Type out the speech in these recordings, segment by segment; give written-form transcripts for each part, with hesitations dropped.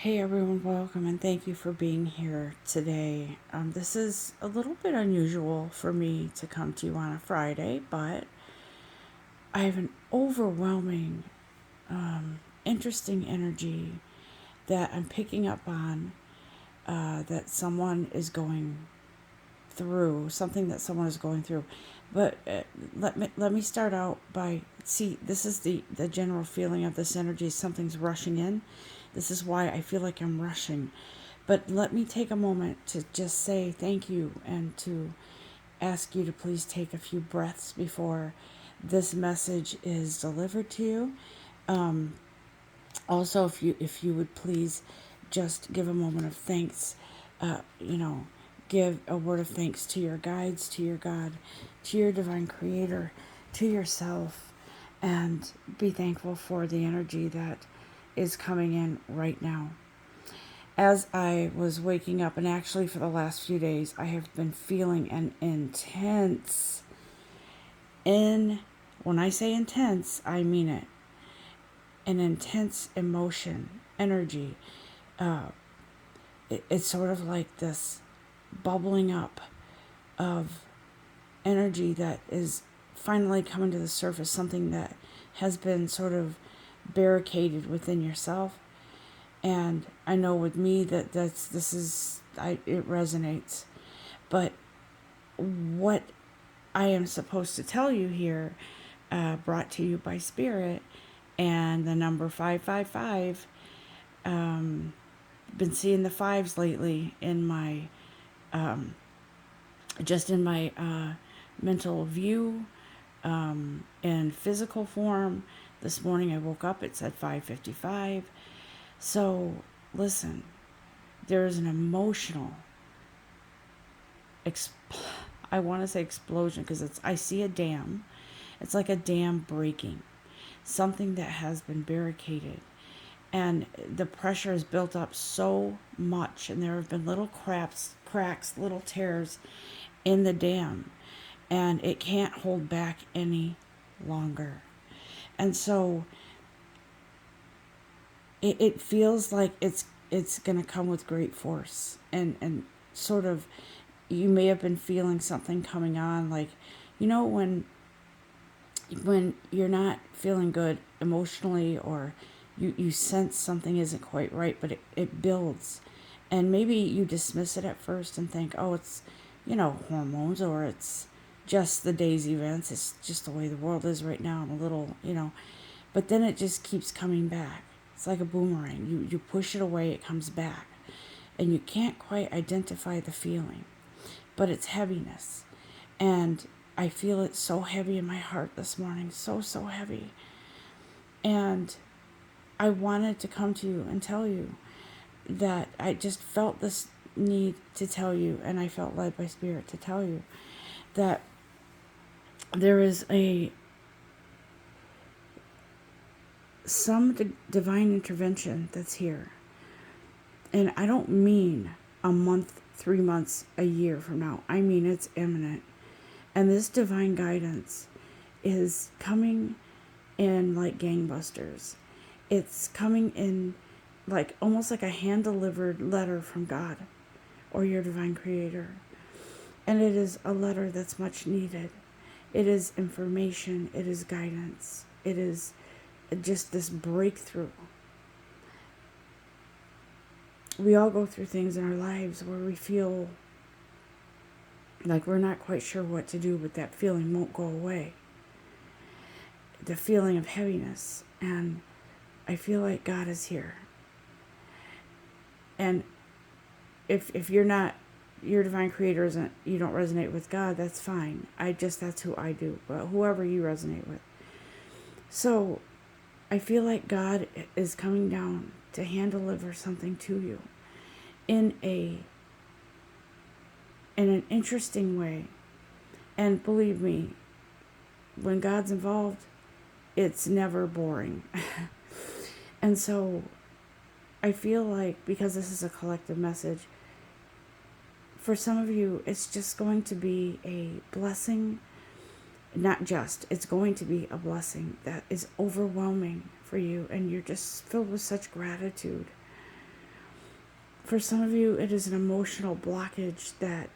Hey everyone, welcome and thank you for being here today. This is a little bit unusual for me to come to you on a Friday, but I have an overwhelming, interesting energy that I'm picking up on that someone is going through, something that someone is going through. But let me start out by this is the general feeling of this energy. Something's rushing in. This is why I feel like I'm rushing. But let me take a moment to just say thank you and to ask you to please take a few breaths before this message is delivered to you. Also, if you would please just give a moment of thanks, uh, you know, give a word of thanks to your guides, to your God, to your divine creator, to yourself, and be thankful for the energy that is coming in right now. As I was waking up, and actually for the last few days, I have been feeling an in, when I say intense, I mean it, an intense emotion, energy. Uh, it's sort of like this bubbling up of energy that is finally coming to the surface, something that has been sort of barricaded within yourself. And I know with me that it resonates. But what I am supposed to tell you here, brought to you by Spirit and the number 555. Been seeing the fives lately in my just in my mental view, in physical form. This morning I woke up, it said 555. So listen, there is an emotional I want to say explosion, because I see a dam. It's like a dam breaking, something that has been barricaded, and the pressure is built up so much, and there have been little cracks, little tears in the dam, and it can't hold back any longer. And so it feels like it's going to come with great force, and sort of, you may have been feeling something coming on, like, when you're not feeling good emotionally, or you sense something isn't quite right, but it builds. And maybe you dismiss it at first and think, oh, it's, hormones, or it's just the day's events. It's just the way the world is right now. I'm a little, but then it just keeps coming back. It's like a boomerang. You push it away, it comes back. And you can't quite identify the feeling, but it's heaviness. And I feel it so heavy in my heart this morning, so heavy. And I wanted to come to you and tell you that I just felt this need to tell you, and I felt led by Spirit to tell you that there is some divine intervention that's here. And I don't mean a month, 3 months, a year from now. I mean it's imminent. And this divine guidance is coming in like gangbusters. It's coming in like almost like a hand-delivered letter from God or your divine creator. And it is a letter that's much needed. It is information. It is guidance. It is just this breakthrough. We all go through things in our lives where we feel like we're not quite sure what to do, but that feeling won't go away. The feeling of heaviness. And I feel like God is here. And if you're not, your divine creator isn't, you don't resonate with God, that's fine. That's who I do. But whoever you resonate with. So I feel like God is coming down to hand deliver something to you in an interesting way. And believe me, when God's involved, it's never boring. And so I feel like, because this is a collective message, for some of you, it's just going to be a blessing. It's going to be a blessing that is overwhelming for you, and you're just filled with such gratitude For some of you, it is an emotional blockage that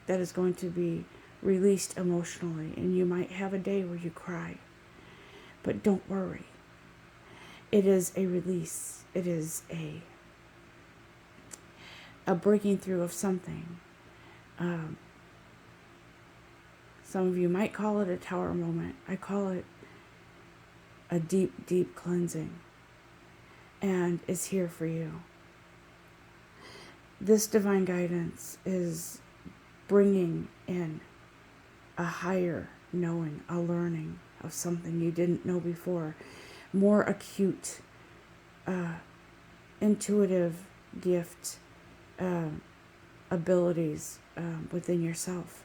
is going to be released emotionally, and you might have a day where you cry. But don't worry. It is a release. It is a breaking through of something. Some of you might call it a tower moment. I call it a deep, deep cleansing. And it's here for you. This divine guidance is bringing in a higher knowing, a learning of something you didn't know before, more acute, intuitive gift, abilities within yourself.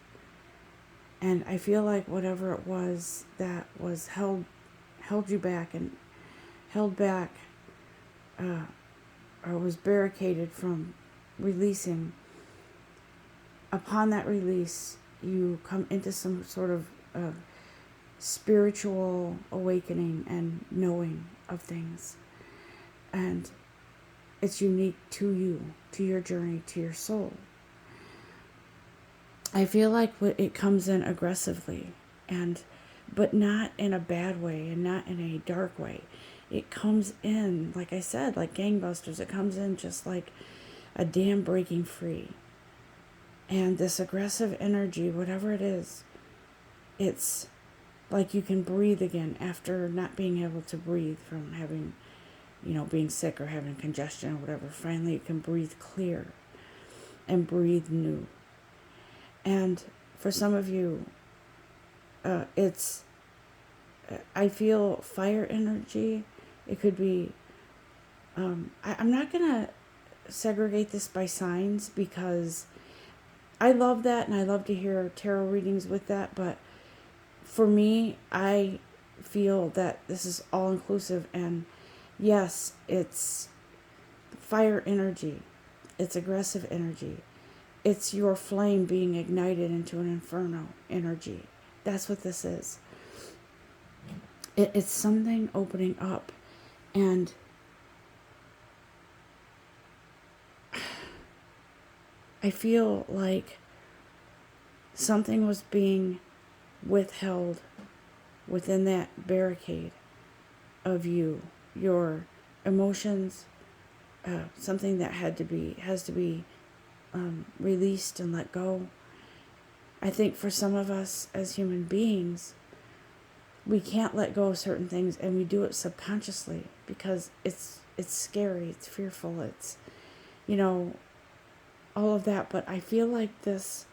And I feel like whatever it was that was held you back and held back, or was barricaded from releasing, upon that release, you come into some sort of spiritual awakening and knowing of things. And it's unique to you, to your journey, to your soul. I feel like it comes in aggressively, but not in a bad way and not in a dark way. It comes in, like I said, like gangbusters. It comes in just like a dam breaking free. And this aggressive energy, whatever it is, it's like you can breathe again after not being able to breathe from having, being sick or having congestion or whatever. Finally, you can breathe clear and breathe new. And for some of you, I feel fire energy. It could be, I'm not going to segregate this by signs, because I love that and I love to hear tarot readings with that. But for me, I feel that this is all inclusive. And yes, it's fire energy. It's aggressive energy. It's your flame being ignited into an inferno energy. That's what this is. It's something opening up. And I feel like something was being withheld within that barricade of you, your emotions, something that has to be released and let go. I think for some of us as human beings, we can't let go of certain things, and we do it subconsciously because it's scary, it's fearful, it's all of that. But I feel like there's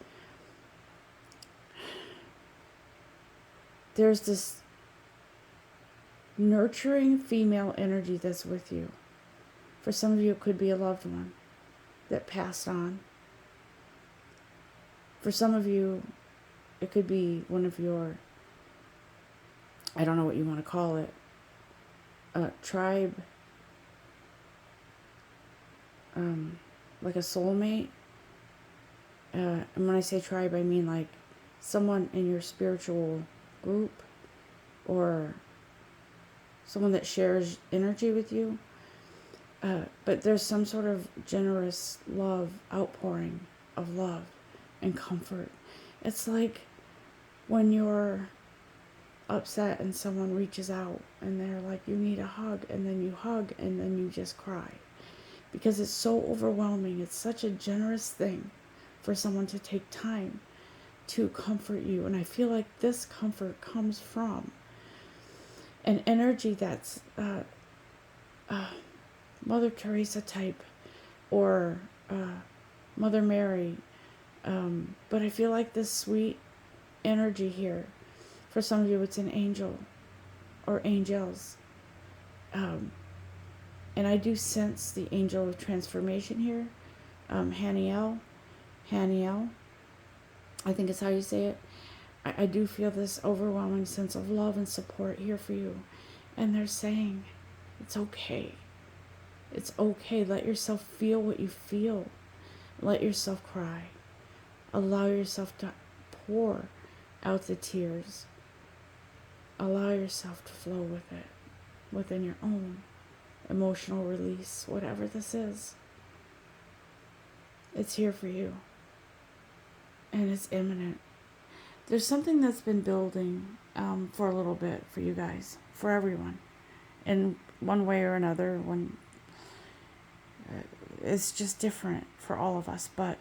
this nurturing female energy that's with you. For some of you, it could be a loved one that passed on. For some of you, it could be one of your, I don't know what you want to call it, tribe, like a soulmate. And when I say tribe, I mean like someone in your spiritual group, or someone that shares energy with you. But there's some sort of generous love, outpouring of love and comfort. It's like when you're upset and someone reaches out and they're like, you need a hug, and then you hug and then you just cry. Because it's so overwhelming. It's such a generous thing for someone to take time to comfort you. And I feel like this comfort comes from an energy that's Mother Teresa type, or Mother Mary. But I feel like this sweet energy here, for some of you, it's an angel or angels. And I do sense the angel of transformation here. Haniel, I think is how you say it. I do feel this overwhelming sense of love and support here for you. And they're saying, it's okay. It's okay. Let yourself feel what you feel. Let yourself cry. Allow yourself to pour out the tears. Allow yourself to flow with it, within your own emotional release, whatever this is. It's here for you. And it's imminent. There's something that's been building for a little bit for you guys, for everyone, in one way or another. When it's just different for all of us, but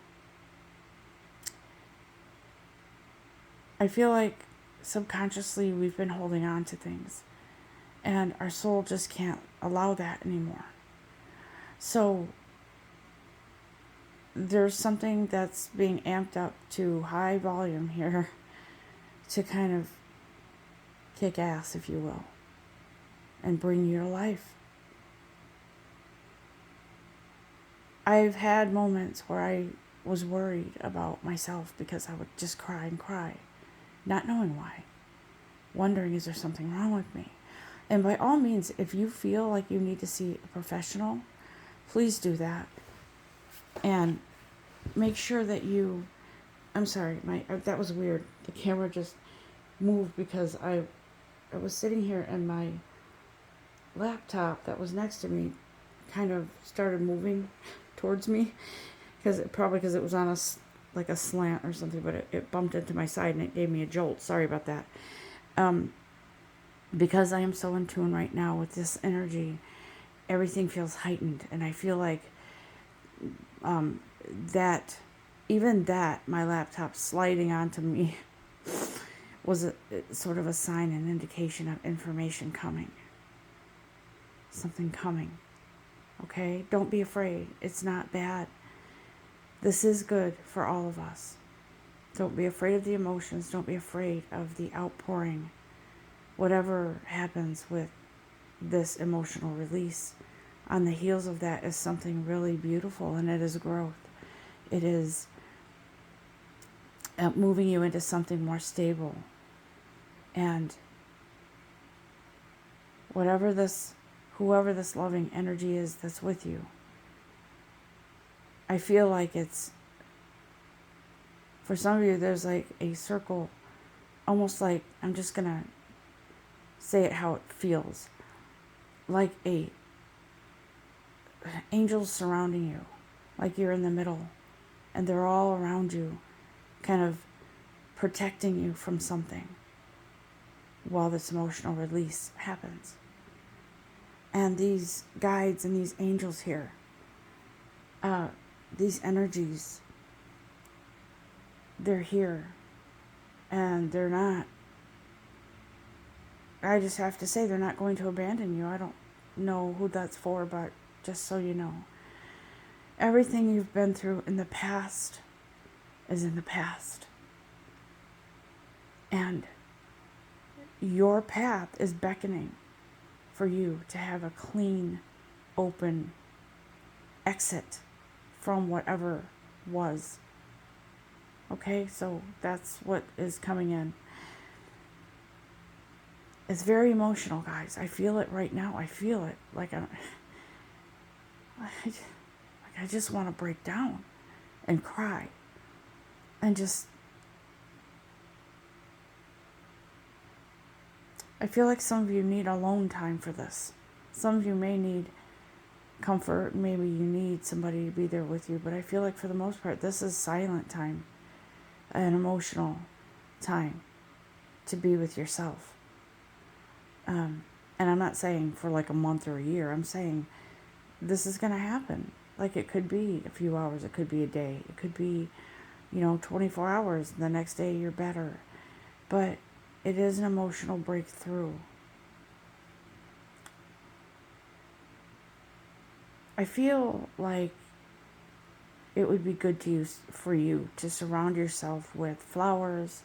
I feel like subconsciously we've been holding on to things, and our soul just can't allow that anymore. So there's something that's being amped up to high volume here to kind of kick ass, if you will, and bring you to life. I've had moments where I was worried about myself because I would just cry and cry, not knowing why, wondering, is there something wrong with me? And by all means, if you feel like you need to see a professional, please do that. And make sure that you, I'm sorry, that was weird. The camera just moved because I was sitting here and my laptop that was next to me kind of started moving towards me, because it was on like a slant or something, but it bumped into my side and it gave me a jolt. Sorry about that. Because I am so in tune right now with this energy, everything feels heightened, and I feel like that my laptop sliding onto me was sort of a sign, an indication of information coming. Something coming. Okay? Don't be afraid. It's not bad. This is good for all of us. Don't be afraid of the emotions. Don't be afraid of the outpouring. Whatever happens with this emotional release, on the heels of that is something really beautiful, and it is growth. It is moving you into something more stable. And whoever this loving energy is that's with you, I feel like it's, for some of you, there's like a circle, almost like, I'm just going to say it how it feels, like angels surrounding you, like you're in the middle, and they're all around you, kind of protecting you from something while this emotional release happens. And these guides and these angels here, these energies, they're here, and they're not, I just have to say, they're not going to abandon you. I don't know who that's for, but just so you know, everything you've been through in the past is in the past. And your path is beckoning for you to have a clean, open exit from whatever was. Okay, so that's what is coming in. It's very emotional, guys. I feel it right now. I feel it. I just want to break down and cry. And just, I feel like some of you need alone time for this. Some of you may need comfort. Maybe you need somebody to be there with you. But I feel like for the most part, this is silent time, an emotional time to be with yourself. And I'm not saying for like a month or a year. I'm saying this is going to happen. Like, it could be a few hours. It could be a day. It could be, 24 hours. The next day you're better. But it is an emotional breakthrough. I feel like it would be good for you to surround yourself with flowers,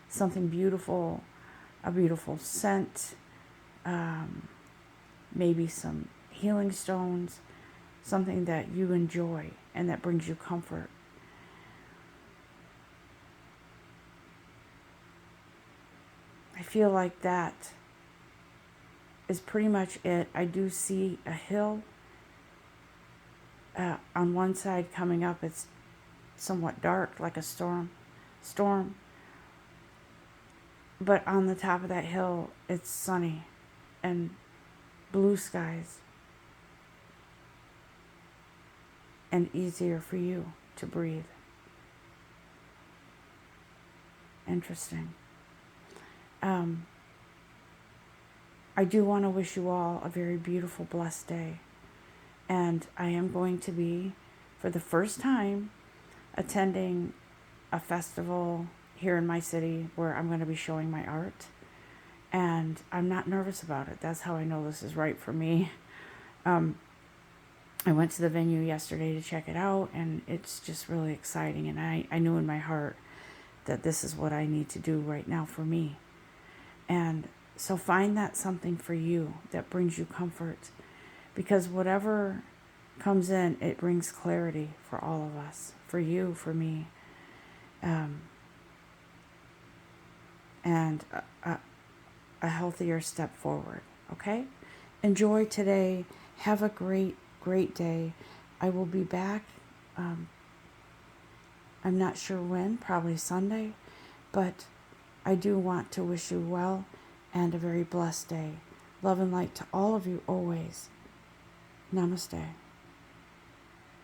something beautiful, a beautiful scent, maybe some healing stones, something that you enjoy and that brings you comfort. I feel like that is pretty much it. I do see a hill on one side coming up. It's somewhat dark, like a storm. But on the top of that hill, it's sunny and blue skies. and easier for you to breathe. Interesting. I do want to wish you all a very beautiful, blessed day. And I am going to be, for the first time, attending a festival here in my city where I'm going to be showing my art. And I'm not nervous about it. That's how I know this is right for me. I went to the venue yesterday to check it out, and it's just really exciting. And I knew in my heart that this is what I need to do right now for me. And so find that something for you that brings you comfort, because whatever comes in, it brings clarity for all of us, for you, for me, and a healthier step forward. Okay? Enjoy today. Have a great, great day. I will be back. I'm not sure when, probably Sunday, but I do want to wish you well and a very blessed day. Love and light to all of you always. Namaste.